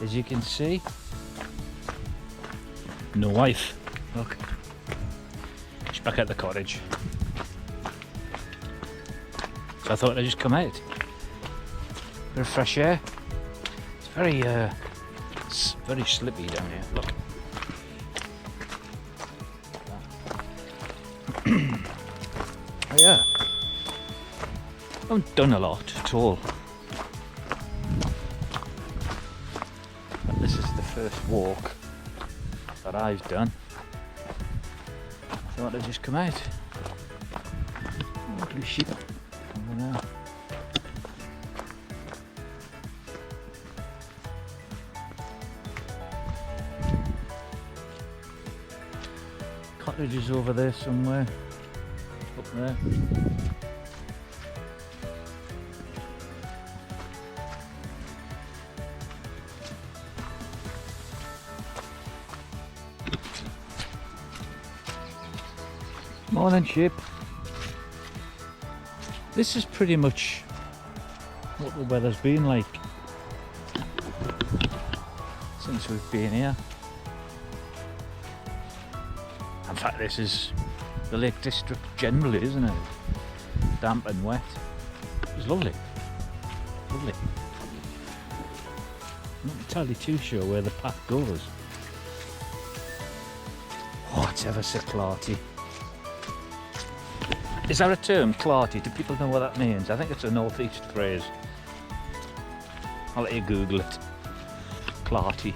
as you can see. No wife. Look. She's back at the cottage. So I thought I'd just come out. Bit of fresh air. It's very slippy down here. Look. Oh yeah. I haven't done a lot at all. But this is the first walk that I've done. I thought I'd just come out. Lovely sheep over there. Cottage is over there somewhere. Up there. Morning sheep. This is pretty much what the weather's been like since we've been here. In fact, this is the Lake District generally, isn't it? Damp and wet. It's lovely. Lovely. I'm not entirely too sure where the path goes. Oh, it's ever so clarty. Is there a term, clarty? Do people know what that means? I think it's a northeast phrase. I'll let you Google it. Clarty.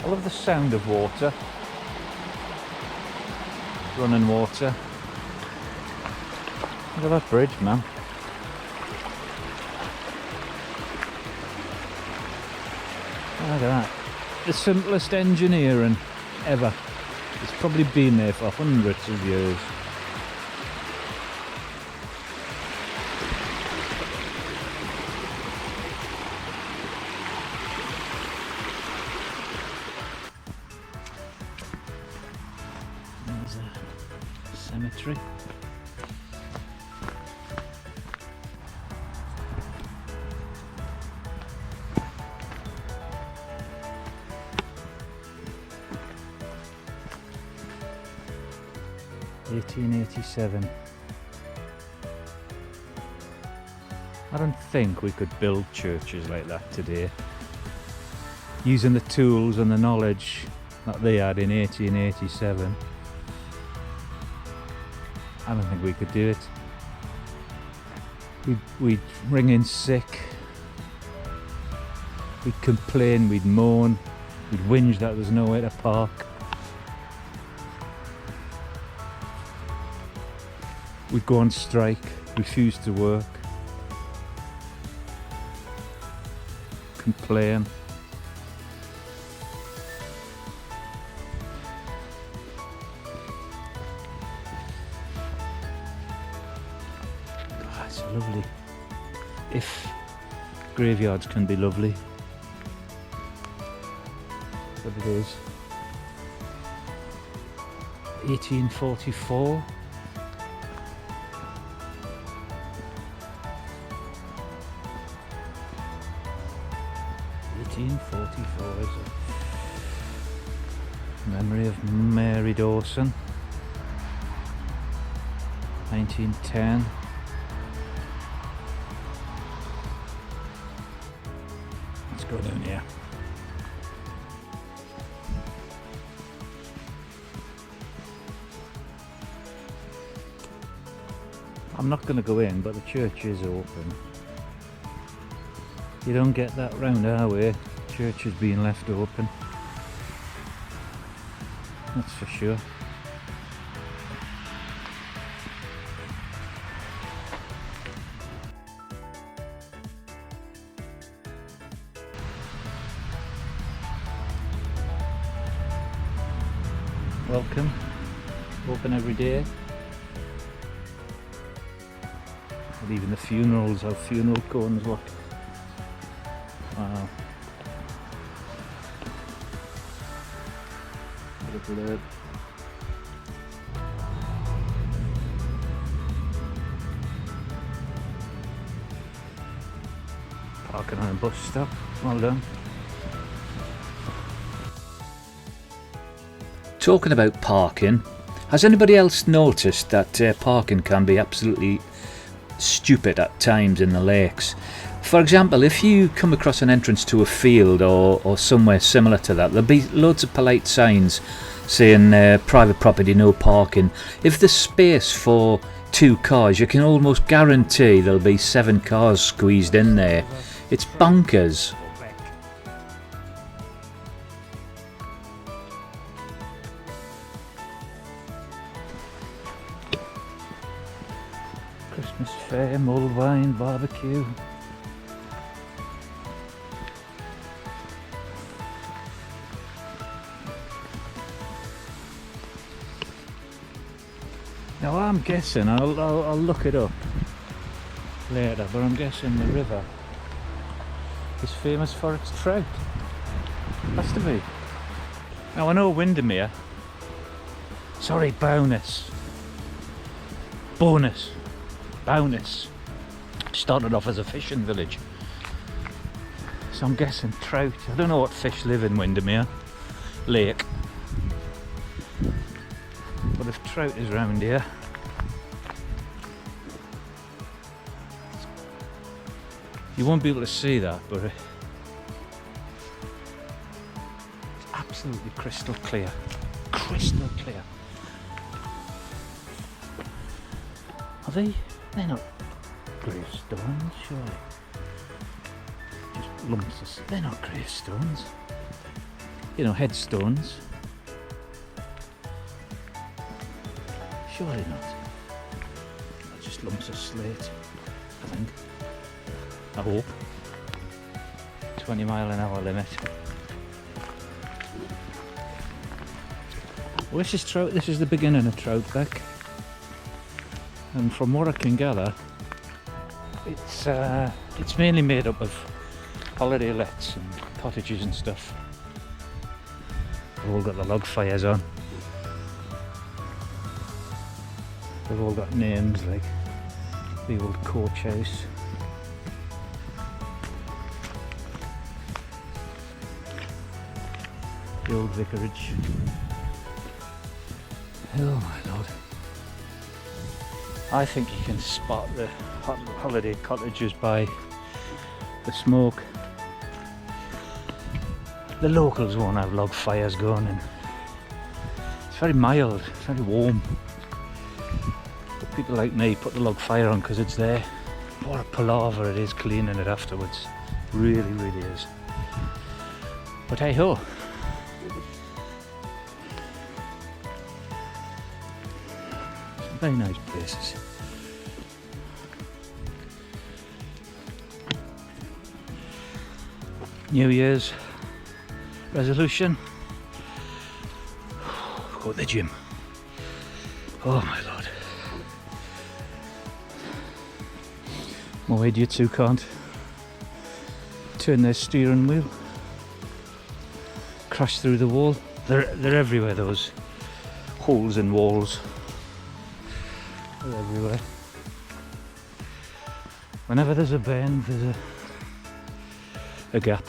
I love the sound of water. Running water. Look at that bridge, man. Look at that. The simplest engineering ever. It's probably been there for hundreds of years. There's a cemetery. (1887). I don't think we could build churches like that today, using the tools and the knowledge that they had in 1887. I don't think we could do it. We'd ring in sick, we'd complain, we'd moan, we'd whinge that there's nowhere to park. We'd go on strike, refuse to work, complain. God, it's lovely. If graveyards can be lovely, but it is. 1844. Is it? Memory of Mary Dawson. 1910. Let's go down here. I'm not going to go in, but the church is open. You don't get that round our way. Church has been left open. That's for sure. Welcome. Open every day. And even the funerals, how funeral cones look. Wow. Look at that. Parking on a bus stop. Well done. Talking about parking, has anybody else noticed that parking can be absolutely stupid at times in the lakes? For example, if you come across an entrance to a field or somewhere similar to that, there'll be loads of polite signs saying private property, no parking. If there's space for 2 cars, you can almost guarantee there'll be 7 cars squeezed in there. It's bonkers. Christmas fair, mulled wine, barbecue. Now I'm guessing, I'll look it up later, but I'm guessing the river is famous for its trout. Has to be. Now I know Windermere, sorry, Baroness, started off as a fishing village, so I'm guessing trout. I don't know what fish live in Windermere Lake, but if trout is round here, you won't be able to see that, but it's absolutely crystal clear. Crystal clear. Are they? They're not gravestones, surely. Just lumps of... They're not gravestones. You know, headstones. Surely not. They're just lumps of slate, I think. I hope. 20-mile-an-hour limit. Well, this is trout. This is the beginning of Troutbeck, and from what I can gather, it's mainly made up of holiday lets and cottages and stuff. They've all got the log fires on. They've all got names like the old coach house. The old vicarage. Oh my lord. I think you can spot the holiday cottages by the smoke. The locals won't have log fires going, and it's very mild, it's very warm. But people like me put the log fire on because it's there. What a palaver it is cleaning it afterwards. Really, really is. But hey ho. Very nice places. New Year's resolution. Go to the gym. Oh my lord. More idiots who can't turn their steering wheel. Crash through the wall. They're everywhere, those holes in walls. They're everywhere. Whenever there's a bend, there's a gap.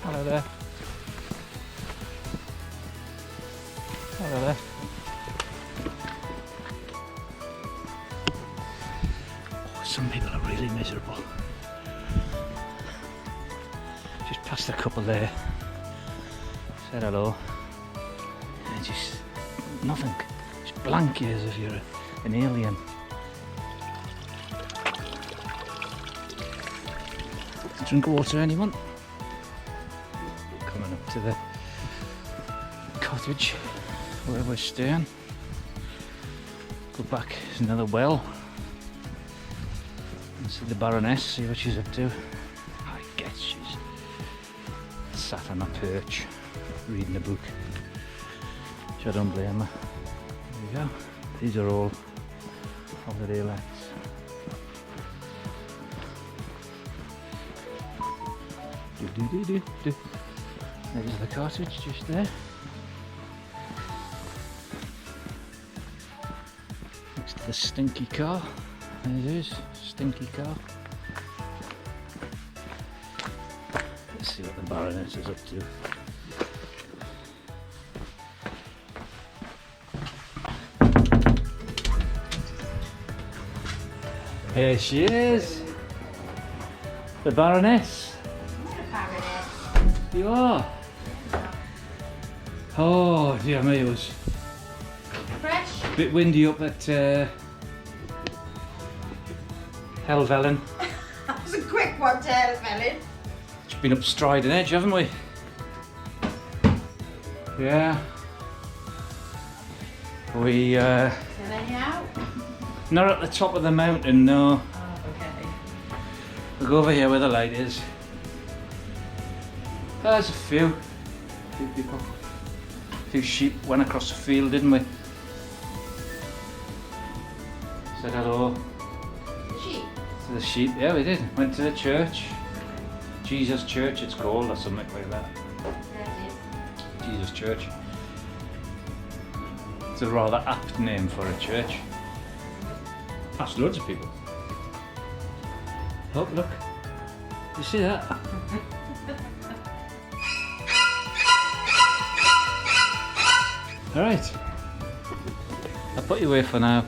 Hello there. Hello there. Oh, some people are really miserable. Just passed a couple there. Said hello. And just nothing. Just blank you as if you're an alien. Drink water, anyone? Coming up to the cottage where we're staying. Go back, there's another well. And see the Baroness, see what she's up to. I guess she's sat on a perch reading a book. Which I don't blame her. There you go. These are all holiday lights. There's the cottage just there. Next to the stinky car. There it is, stinky car. Let's see what the Baroness is up to. Here she is, the Baroness. You are? Oh dear me, it was fresh. A bit windy up at Helvellyn. That was a quick one to Helvellyn. It's been up Striding Edge, haven't we? Yeah. We Is there any out? not at the top of the mountain, no. Oh, okay. We'll go over here where the light is. There's a few people. A few sheep went across the field, didn't we? Said hello The sheep. to the sheep. Yeah, we did. Went to the church. Jesus Church it's called, or something like that. There it is. Jesus Church. It's a rather apt name for a church. That's loads of people. Oh, look. You see that? Alright, I'll put you away for now.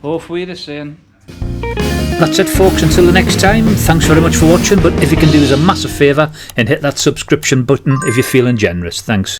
Auf Wiedersehen. That's it folks, until the next time, thanks very much for watching, but if you can do us a massive favour and hit that subscription button if you're feeling generous, thanks.